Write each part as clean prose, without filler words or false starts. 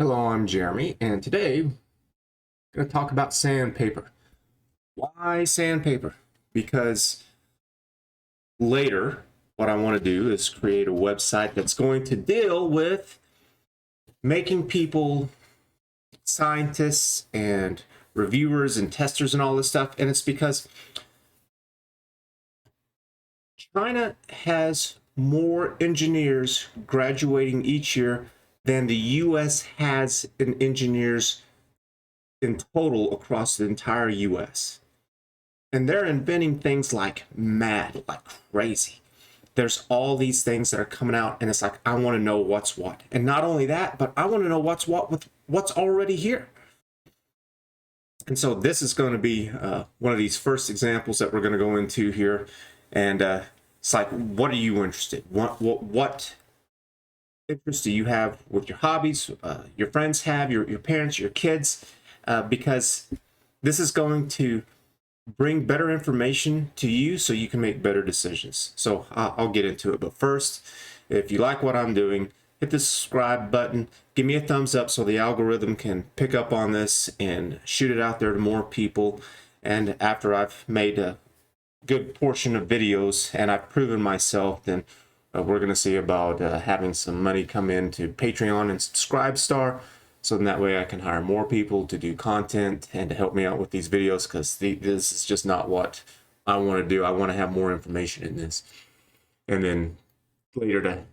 Hello, I'm Jeremy, and today I'm going to talk about sandpaper. Why sandpaper? Because later, what I want to do is create a website that's going to deal with making people scientists and reviewers and testers and all this stuff. And it's because China has more engineers graduating each year than the US has in engineers in total across the entire US. And they're inventing things like mad, like crazy. There's all these things that are coming out, and it's like, I want to know what's what. And not only that, but I want to know what's what with what's already here. And so this is going to be one of these first examples that we're going to go into here. And it's like, what are you interested in? What interests do you have with your hobbies, your friends have, your parents, your kids? Because this is going to bring better information to you so you can make better decisions. So I'll get into it. But first, if you like what I'm doing, hit the subscribe button, give me a thumbs up so the algorithm can pick up on this and shoot it out there to more people. And after I've made a good portion of videos and I've proven myself, then we're going to see about having some money come in to Patreon and Subscribestar. So in that way I can hire more people to do content and to help me out with these videos, because this is just not what I want to do. I want to have more information in this. And then later to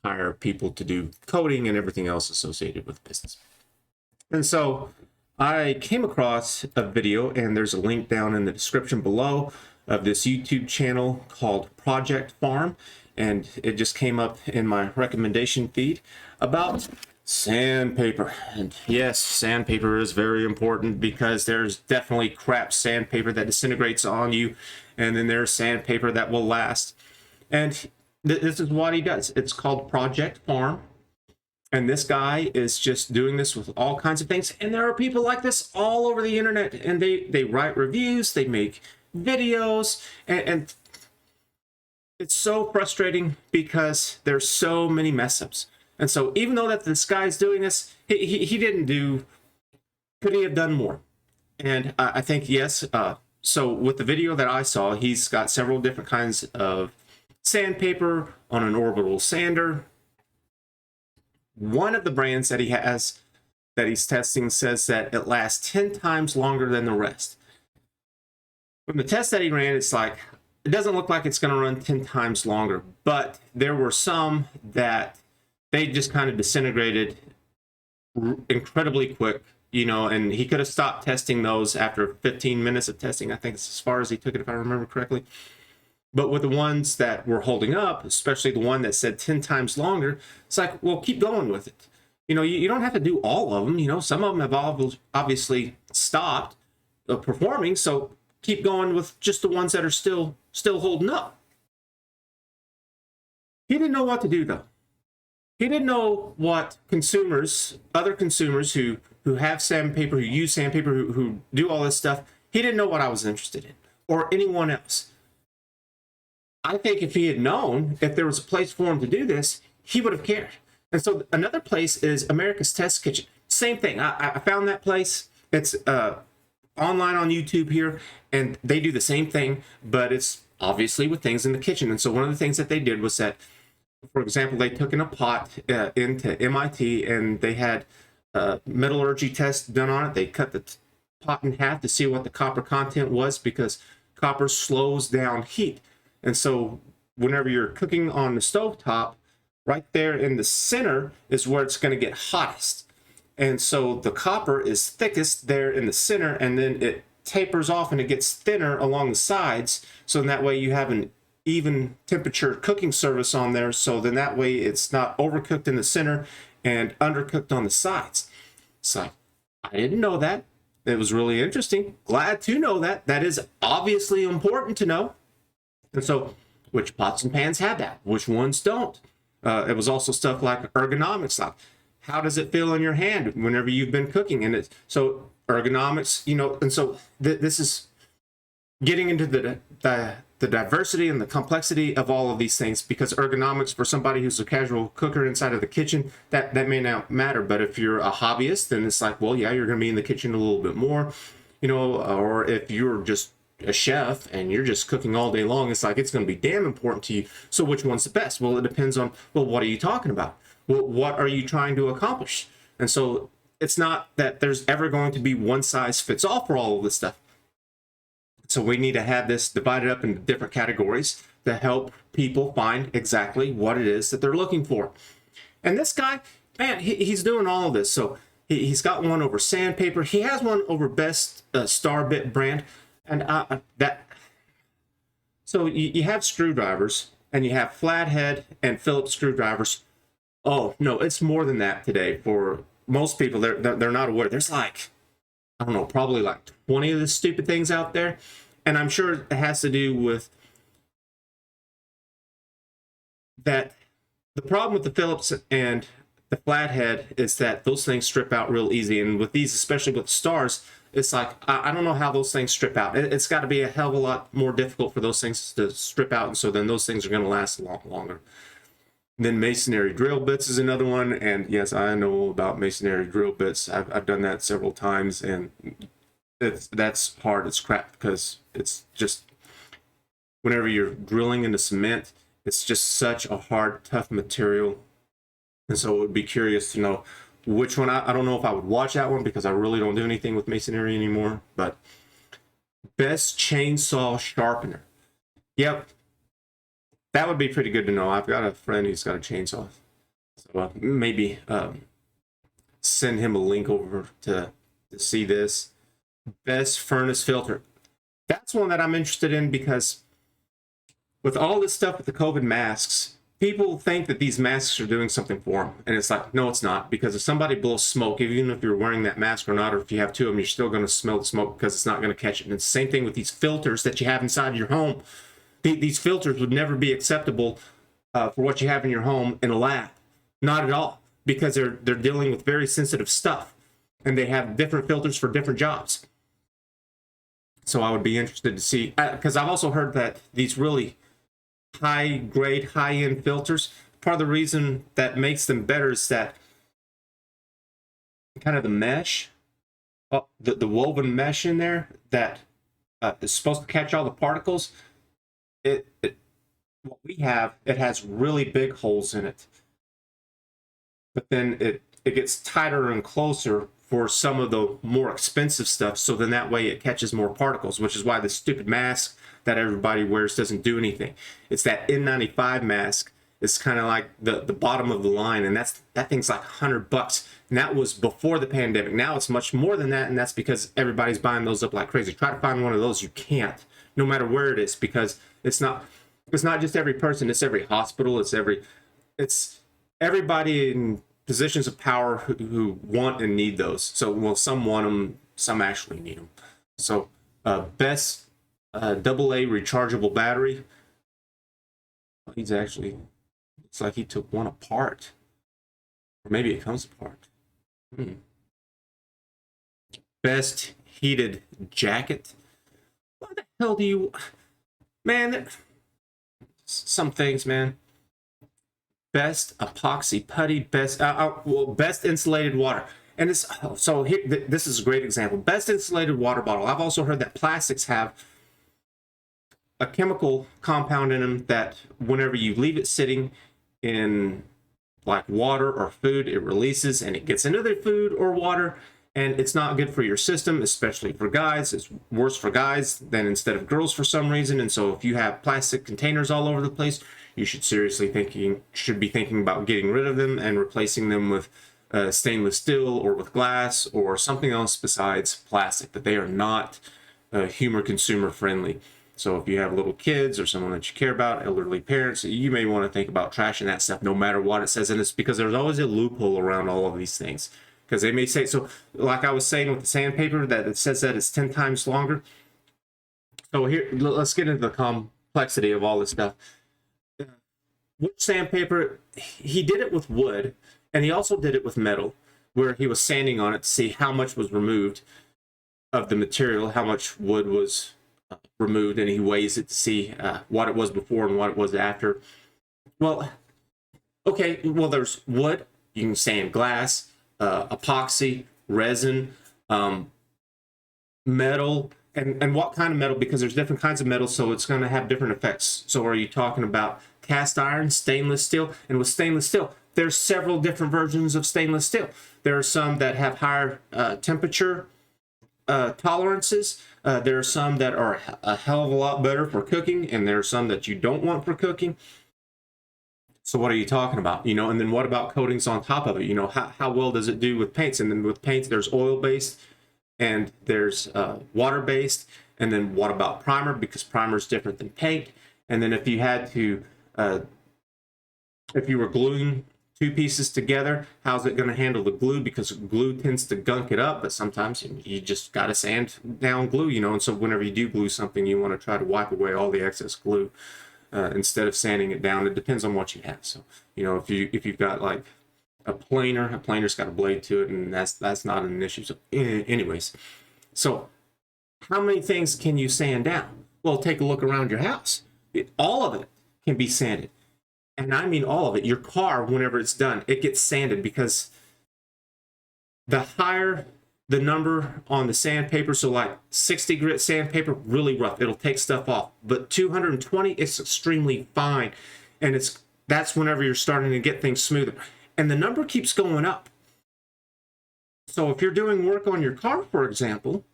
hire people to do coding and everything else associated with business. And so I came across a video, and there's a link down in the description below, of this YouTube channel called Project Farm. And it just came up in my recommendation feed about sandpaper. And yes, sandpaper is very important, because there's definitely crap sandpaper that disintegrates on you, and then there's sandpaper that will last. And this is what he does. It's called Project Farm, and this guy is just doing this with all kinds of things. And there are people like this all over the internet, and they write reviews, they make videos, and it's so frustrating because there's so many mess ups. And so even though that this guy's doing this, he didn't do, could he have done more? And I think, yes. So with the video that I saw, he's got several different kinds of sandpaper on an orbital sander. One of the brands that he has, that he's testing, says that it lasts 10 times longer than the rest. From the test that he ran, it's like, it doesn't look like it's going to run 10 times longer, but there were some that they just kind of disintegrated incredibly quick, you know, and he could have stopped testing those after 15 minutes of testing. I think it's as far as he took it, if I remember correctly. But with the ones that were holding up, especially the one that said 10 times longer, it's like, well, keep going with it. You know, you don't have to do all of them. You know, some of them have obviously stopped performing, so keep going with just the ones that are still holding up. He didn't know what to do, though. He didn't know what consumers, other consumers who have sandpaper, who use sandpaper, who do all this stuff, he didn't know what I was interested in, or anyone else. I think if he had known, if there was a place for him to do this, he would have cared. And so another place is America's Test Kitchen. Same thing. I found that place. It's online on YouTube here, and they do the same thing, but it's obviously with things in the kitchen. And so one of the things that they did was that, for example, they took in a pot into MIT, and they had a metallurgy test done on it. They cut the pot in half to see what the copper content was, because copper slows down heat. And so whenever you're cooking on the stovetop, right there in the center is where it's going to get hottest. And so the copper is thickest there in the center, and then it tapers off and it gets thinner along the sides. So in that way you have an even temperature cooking surface on there. So then that way it's not overcooked in the center and undercooked on the sides. So I didn't know that. It was really interesting. Glad to know that. That is obviously important to know. And so which pots and pans have that? Which ones don't? It was also stuff like ergonomics, like how does it feel in your hand whenever you've been cooking? And so ergonomics, you know, and so this is getting into the the diversity and the complexity of all of these things, because ergonomics for somebody who's a casual cooker inside of the kitchen, that may not matter. But if you're a hobbyist, then it's like, well, yeah, you're going to be in the kitchen a little bit more, you know. Or if you're just a chef and you're just cooking all day long, it's like it's going to be damn important to you. So which one's the best? Well, it depends on, well, what are you talking about? Well, what are you trying to accomplish? And so it's not that there's ever going to be one size fits all for all of this stuff. So we need to have this divided up into different categories to help people find exactly what it is that they're looking for. And this guy, man, he's doing all of this. So he's got one over Sandpaper. He has one over Best Starbit brand. And so you have screwdrivers, and you have flathead and Phillips screwdrivers. Oh, no, it's more than that today. For most people, they're not aware. There's like, I don't know, probably like 20 of the stupid things out there. And I'm sure it has to do with that. The problem with the Phillips and the flathead is that those things strip out real easy. And with these, especially with stars, it's like, I don't know how those things strip out. It's got to be a hell of a lot more difficult for those things to strip out. And so then those things are going to last a lot longer. Then masonry drill bits is another one. And yes, I know about masonry drill bits. I've done that several times, and that's hard. It's crap, because it's just, whenever you're drilling into cement, it's just such a hard, tough material. And so it would be curious to know which one. I don't know if I would watch that one, because I really don't do anything with masonry anymore. But Best Chainsaw Sharpener. Yep. That would be pretty good to know. I've got a friend who's got a chainsaw. So maybe send him a link over to see this. Best Furnace Filter. That's one that I'm interested in, because with all this stuff with the COVID masks, people think that these masks are doing something for them. And it's like, no, it's not. Because if somebody blows smoke, even if you're wearing that mask or not, or if you have two of them, you're still going to smell the smoke, because it's not going to catch it. And it's the same thing with these filters that you have inside your home. These filters would never be acceptable for what you have in your home in a lab. Not at all. Because they're dealing with very sensitive stuff. And they have different filters for different jobs. So I would be interested to see, because I've also heard that these really high-grade, high-end filters, part of the reason that makes them better is that kind of the mesh, the woven mesh in there that is supposed to catch all the particles. What we have, it has really big holes in it. But then it gets tighter and closer for some of the more expensive stuff, so then that way it catches more particles, which is why the stupid mask that everybody wears doesn't do anything. It's that N95 mask. It's kind of like the bottom of the line, and that thing's like $100, and that was before the pandemic. Now it's much more than that, and that's because everybody's buying those up like crazy. Try to find one of those, you can't, no matter where it is, because it's not just every person, it's every hospital, it's everybody in positions of power who want and need those. So, well, some want them, some actually need them. So, Best AA rechargeable battery. He's actually, it's like he took one apart. Or maybe it comes apart. Best heated jacket. What the hell do you... Man, some things, man. Best epoxy putty, best insulated water. And this, so here, this is a great example. Best insulated water bottle. I've also heard that plastics have a chemical compound in them that whenever you leave it sitting in like water or food, it releases and it gets into the food or water, and it's not good for your system, especially for guys. It's worse for guys than instead of girls for some reason. And so if you have plastic containers all over the place, you should be thinking about getting rid of them and replacing them with stainless steel or with glass or something else besides plastic, that they are not humor consumer friendly. So if you have little kids or someone that you care about, elderly parents, you may want to think about trashing that stuff no matter what it says. And it's because there's always a loophole around all of these things. Because they may say, so like I was saying with the sandpaper, that it says that it's 10 times longer. So here, let's get into the complexity of all this stuff. With sandpaper, he did it with wood, and he also did it with metal, where he was sanding on it to see how much was removed of the material, how much wood was removed, and he weighs it to see what it was before and what it was after. Well, okay, well, there's wood, you can sand glass, epoxy, resin, metal, and what kind of metal, because there's different kinds of metal, so it's going to have different effects. So are you talking about cast iron, stainless steel? And with stainless steel, there's several different versions of stainless steel. There are some that have higher temperature tolerances. There are some that are a hell of a lot better for cooking, and there are some that you don't want for cooking. So what are you talking about? You know, and then what about coatings on top of it? You know, how well does it do with paints? And then with paints, there's oil-based and there's water-based. And then what about primer? Because primer is different than paint. And then if you had to, if you were gluing two pieces together, how's it going to handle the glue? Because glue tends to gunk it up, but sometimes you just got to sand down glue, you know. And so whenever you do glue something, you want to try to wipe away all the excess glue. Instead of sanding it down. It depends on what you have. So, you know, if you've got like a planer's got a blade to it, and that's not an issue. So, anyways, so how many things can you sand down? Well, take a look around your house. All of it can be sanded, and I mean all of it. Your car, whenever it's done, it gets sanded, because the higher the number on the sandpaper, so like 60 grit sandpaper, really rough, it'll take stuff off. But 220, it's extremely fine, and that's whenever you're starting to get things smoother, and the number keeps going up. So if you're doing work on your car, for example,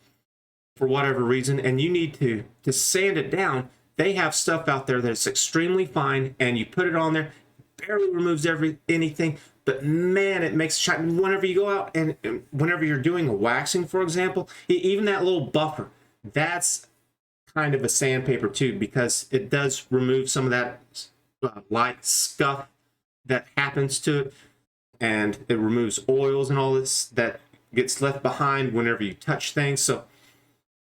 for whatever reason, and you need to sand it down, they have stuff out there that's extremely fine, and you put it on there, barely removes anything. But man, it makes shine. Whenever you go out and whenever you're doing a waxing, for example, even that little buffer, that's kind of a sandpaper too, because it does remove some of that light scuff that happens to it, and it removes oils and all this that gets left behind whenever you touch things. So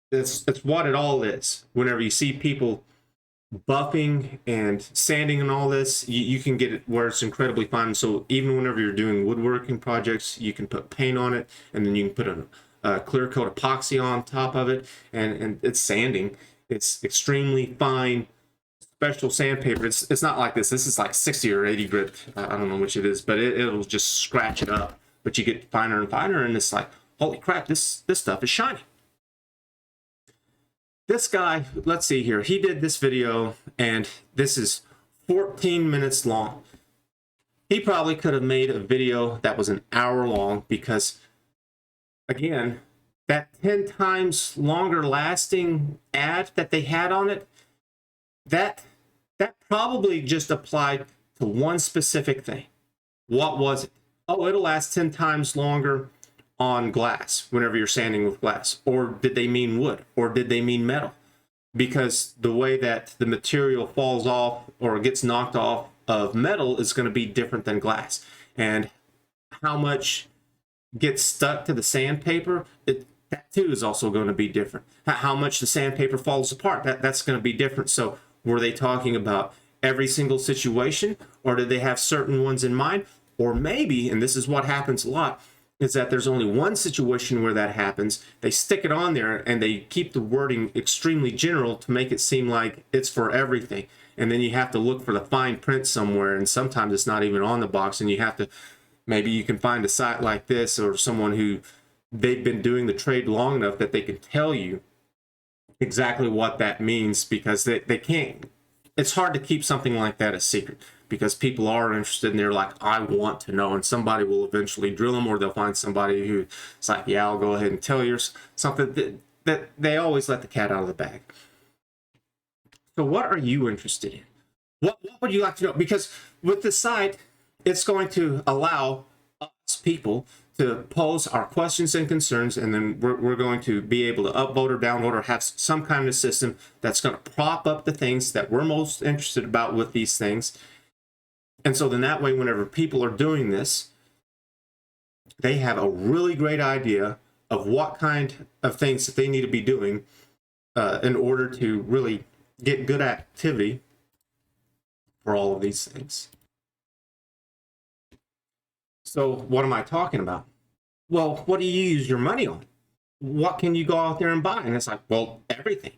that's what it all is. Whenever you see people buffing and sanding and all this, you can get it where it's incredibly fine. So even whenever you're doing woodworking projects, you can put paint on it, and then you can put a clear coat epoxy on top of it, and it's sanding. It's extremely fine, special sandpaper. It's not like this. This is like 60 or 80 grit. I don't know which it is, but it'll just scratch it up. But you get finer and finer, and it's like, holy crap, this stuff is shiny. This guy, let's see here, he did this video, and this is 14 minutes long. He probably could have made a video that was an hour long, because, again, that 10 times longer lasting ad that they had on it, that probably just applied to one specific thing. What was it? Oh, it'll last 10 times longer on glass whenever you're sanding with glass. Or did they mean wood? Or did they mean metal? Because the way that the material falls off or gets knocked off of metal is going to be different than glass. And how much gets stuck to the sandpaper, that too is also going to be different. How much the sandpaper falls apart, that's going to be different. So were they talking about every single situation, or did they have certain ones in mind? Or maybe, and this is what happens a lot, is that there's only one situation where that happens. They stick it on there, and they keep the wording extremely general to make it seem like it's for everything. And then you have to look for the fine print somewhere, and sometimes it's not even on the box, and you have to, maybe you can find a site like this, or someone who they've been doing the trade long enough that they can tell you exactly what that means, because they can't, it's hard to keep something like that a secret, because people are interested and they're like, I want to know, and somebody will eventually drill them, or they'll find somebody who's like, yeah, I'll go ahead and tell you something. That they always let the cat out of the bag. So what are you interested in? What would you like to know? Because with the site, it's going to allow us people to pose our questions and concerns, and then we're going to be able to upvote or download or have some kind of system that's going to prop up the things that we're most interested about with these things. And so then that way, whenever people are doing this, they have a really great idea of what kind of things that they need to be doing in order to really get good activity for all of these things. So what am I talking about? Well, what do you use your money on? What can you go out there and buy? And it's like, well, everything.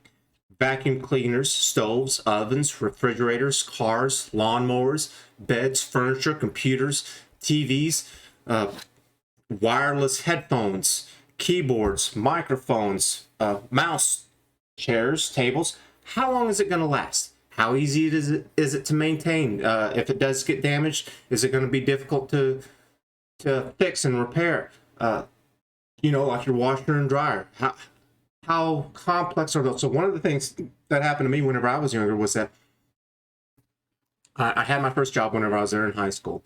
vacuum cleaners, stoves, ovens, refrigerators, cars, lawnmowers, beds, furniture, computers, TVs, wireless headphones, keyboards, microphones, mouse, chairs, tables. How long is it going to last? How easy is it to maintain? If it does get damaged, is it going to be difficult to fix and repair? Like your washer and dryer. How complex are those? So one of the things that happened to me whenever I was younger was that I had my first job whenever I was there in high school.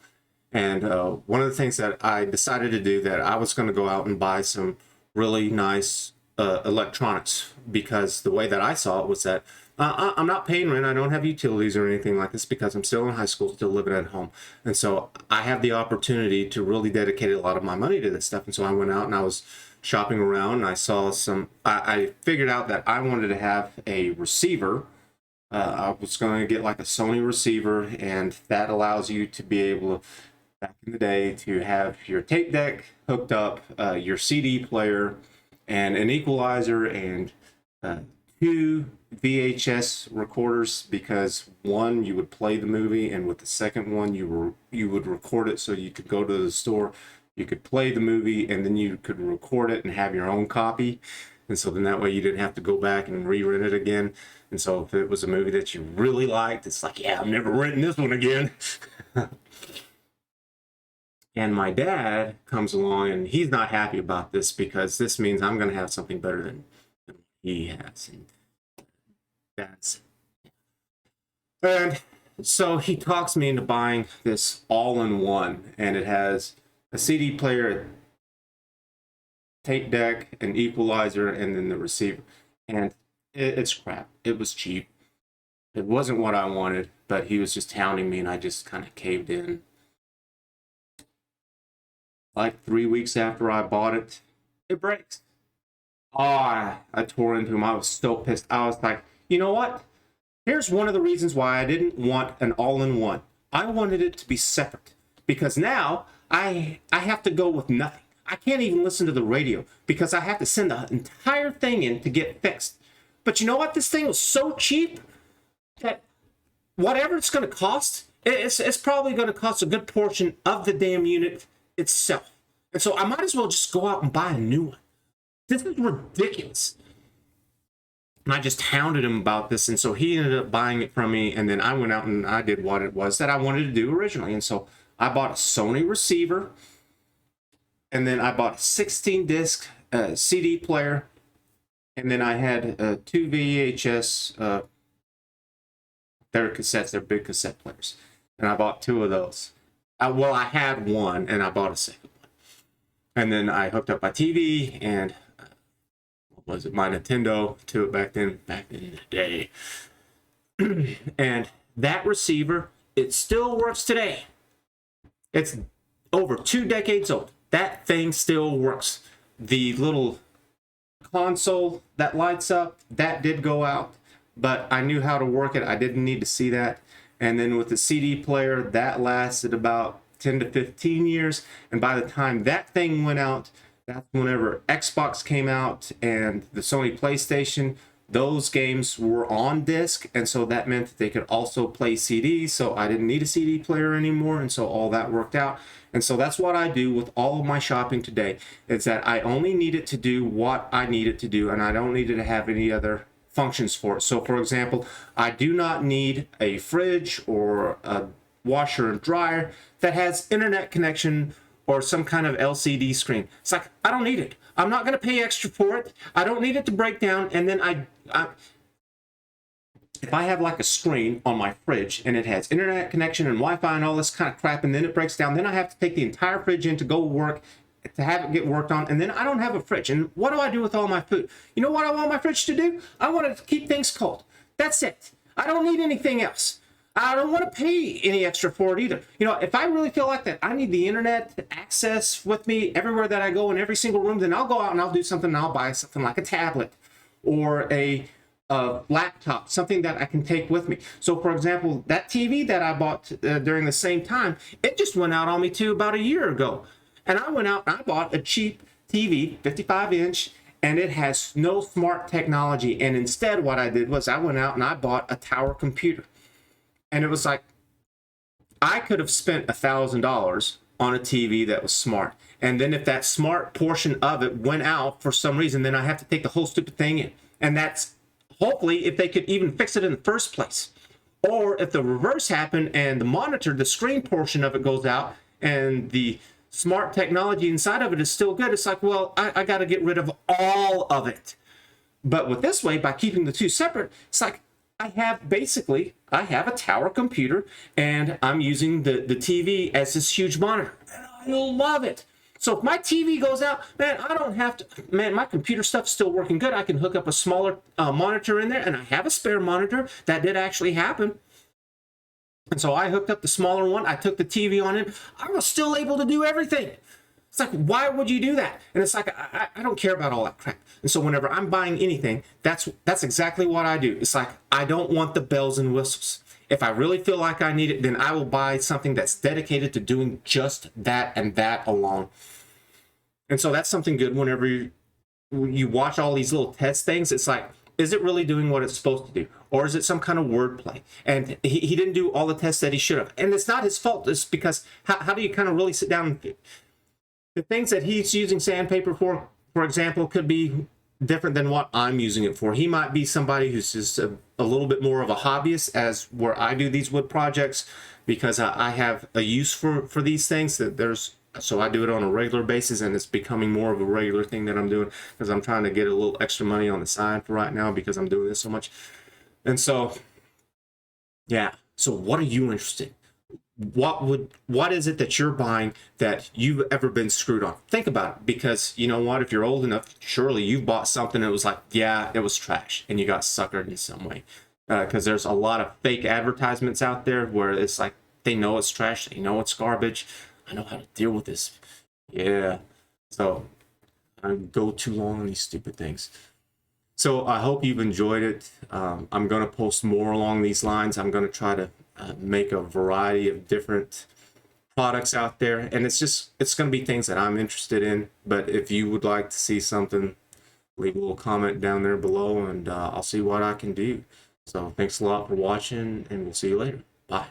And one of the things that I decided to do, that I was going to go out and buy some really nice electronics, because the way that I saw it was that I'm not paying rent. I don't have utilities or anything like this because I'm still in high school, still living at home. And so I have the opportunity to really dedicate a lot of my money to this stuff. And so I went out and I was shopping around, and I saw I figured out that I wanted to have a receiver. I was going to get like a Sony receiver, and that allows you to be able to, back in the day, to have your tape deck hooked up, your CD player, and an equalizer, and two VHS recorders, because one, you would play the movie, and with the second one you would record it, so you could go to the store, you could play the movie, and then you could record it and have your own copy. And so then that way you didn't have to go back and re-rent it again. And so if it was a movie that you really liked, it's like, yeah, I'm never renting this one again. And my dad comes along, and he's not happy about this, because this means I'm going to have something better than he has. And so he talks me into buying this all-in-one, and it has a CD player, tape deck, an equalizer, and then the receiver. And it's crap. It was cheap. It wasn't what I wanted, but he was just hounding me, and I just kind of caved in. Like 3 weeks after I bought it, it breaks. Oh, I tore into him. I was so pissed. I was like, you know what? Here's one of the reasons why I didn't want an all-in-one. I wanted it to be separate, because now I have to go with nothing. I can't even listen to the radio because I have to send the entire thing in to get fixed. But you know what? This thing was so cheap that whatever it's going to cost, it's probably going to cost a good portion of the damn unit itself. And so I might as well just go out and buy a new one. This is ridiculous. And I just hounded him about this, and so he ended up buying it from me, and then I went out and I did what it was that I wanted to do originally. And so I bought a Sony receiver, and then I bought a 16-disc CD player, and then I had two VHS, they're cassettes, they're big cassette players, and I bought two of those. I had one, and I bought a second one. And then I hooked up my TV, and what was it, my Nintendo to it back in the day. And that receiver, it still works today. It's over 2 decades old. That thing still works. The little console that lights up, that did go out, but I knew how to work it. I didn't need to see that. And then with the CD player, that lasted about 10 to 15 years. And by the time that thing went out, that's whenever Xbox came out and the Sony PlayStation, those games were on disc. And so that meant that they could also play CDs. So I didn't need a CD player anymore. And so all that worked out. And so that's what I do with all of my shopping today, is that I only need it to do what I need it to do. And I don't need it to have any other functions for it. So for example, I do not need a fridge or a washer and dryer that has internet connection or some kind of LCD screen. It's like, I don't need it. I'm not going to pay extra for it. I don't need it to break down. And then if I have like a screen on my fridge and it has internet connection and Wi-Fi and all this kind of crap, and then it breaks down, then I have to take the entire fridge in to go work, to have it get worked on, and then I don't have a fridge. And what do I do with all my food? You know what I want my fridge to do? I want it to keep things cold. That's it. I don't need anything else. I don't want to pay any extra for it either. You know, if I really feel like that I need the internet access with me everywhere that I go, in every single room, then I'll go out and I'll do something, and I'll buy something like a tablet or a laptop, something that I can take with me. So for example, that TV that I bought during the same time, it just went out on me too about a year ago. And I went out and I bought a cheap TV, 55 inch, and it has no smart technology. And instead, what I did was I went out and I bought a tower computer. And it was like, I could have spent $1,000 on a TV that was smart. And then if that smart portion of it went out for some reason, then I have to take the whole stupid thing in. And that's hopefully if they could even fix it in the first place. Or if the reverse happened and the monitor, the screen portion of it goes out and the smart technology inside of it is still good, it's like, well, I got to get rid of all of it. But with this way, by keeping the two separate, it's like I have a tower computer and I'm using the TV as this huge monitor. And I love it. So if my TV goes out, man, I don't have to, man, my computer stuff's still working good. I can hook up a smaller monitor in there, and I have a spare monitor. That did actually happen. And so I hooked up the smaller one. I took the TV on it. I was still able to do everything. It's like, why would you do that? And it's like, I don't care about all that crap. And so whenever I'm buying anything, that's exactly what I do. It's like, I don't want the bells and whistles. If I really feel like I need it, then I will buy something that's dedicated to doing just that and that alone. And so that's something good whenever you watch all these little test things. It's like, is it really doing what it's supposed to do? Or is it some kind of wordplay? And he didn't do all the tests that he should have. And it's not his fault. It's because how do you kind of really sit down and the things that he's using Sandpaper for example, could be different than what I'm using it for. He might be somebody who's just a little bit more of a hobbyist, as where I do these wood projects, because I have a use for these things so I do it on a regular basis, and it's becoming more of a regular thing that I'm doing because I'm trying to get a little extra money on the side for right now because I'm doing this so much. And so, yeah. So what are you interested in? What is it that you're buying that you've ever been screwed on? Think about it, because you know what, if you're old enough, surely you've bought something that was like, yeah, it was trash, and you got suckered in some way, because there's a lot of fake advertisements out there where it's like they know it's trash, they know it's garbage. I know how to deal with this. Yeah. So I go too long on these stupid things. So I hope you've enjoyed it. I'm going to post more along these lines. I'm going to try to make a variety of different products out there. And it's going to be things that I'm interested in. But if you would like to see something, leave a little comment down there below and I'll see what I can do. So thanks a lot for watching, and we'll see you later. Bye.